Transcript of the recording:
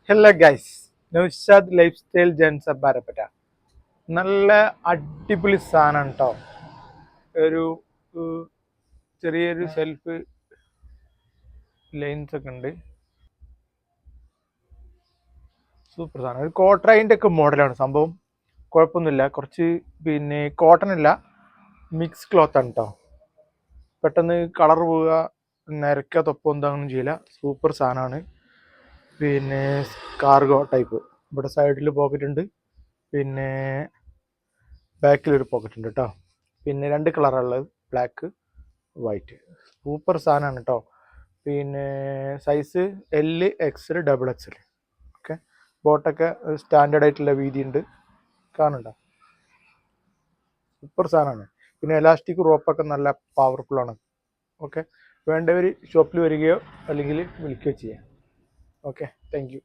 Hello guys, Naushad life style gents അപ്പാരപ്പറ്റ. നല്ല അടിപൊളി സാധനം കേട്ടോ. ഒരു ചെറിയൊരു ഷെൽഫ് ലൈൻസ് ഒക്കെ ഉണ്ട്. സൂപ്പർ സാധനം. ഒരു കോട്ടറൈൻ്റെ ഒക്കെ മോഡലാണ് സംഭവം. കുഴപ്പമൊന്നുമില്ല. കുറച്ച് കോട്ടൺ അല്ല, മിക്സ് ക്ലോത്ത് ആണ് കേട്ടോ. പെട്ടെന്ന് കളർ പോവുക, നിരക്കുക, തൊപ്പം എന്താണെന്നും ചെയ്യില്ല. സൂപ്പർ സാധനമാണ്. Cargo type. ഇവിടെ സൈഡിൽ പോക്കറ്റ് ഉണ്ട്, പിന്നെ ബാക്കിലൊരു പോക്കറ്റ് ഉണ്ട് കേട്ടോ. രണ്ട് കളറുള്ളത്, ബ്ലാക്ക്, വൈറ്റ്. സൂപ്പർ സാധനമാണ് കേട്ടോ. Size L, XL, double XL. Okay, ബോട്ടൊക്കെ സ്റ്റാൻഡേർഡ് ആയിട്ടുള്ള വീതി ഉണ്ട്, കാണുന്നുണ്ടോ? സൂപ്പർ സാധനമാണ്. എലാസ്റ്റിക് റോപ്പൊക്കെ നല്ല പവർഫുള്ളാണ്. ഓക്കെ, വേണ്ടവർ ഷോപ്പിൽ വരികയോ അല്ലെങ്കിൽ വിളിക്കുകയോ ചെയ്യാം. Okay, thank you.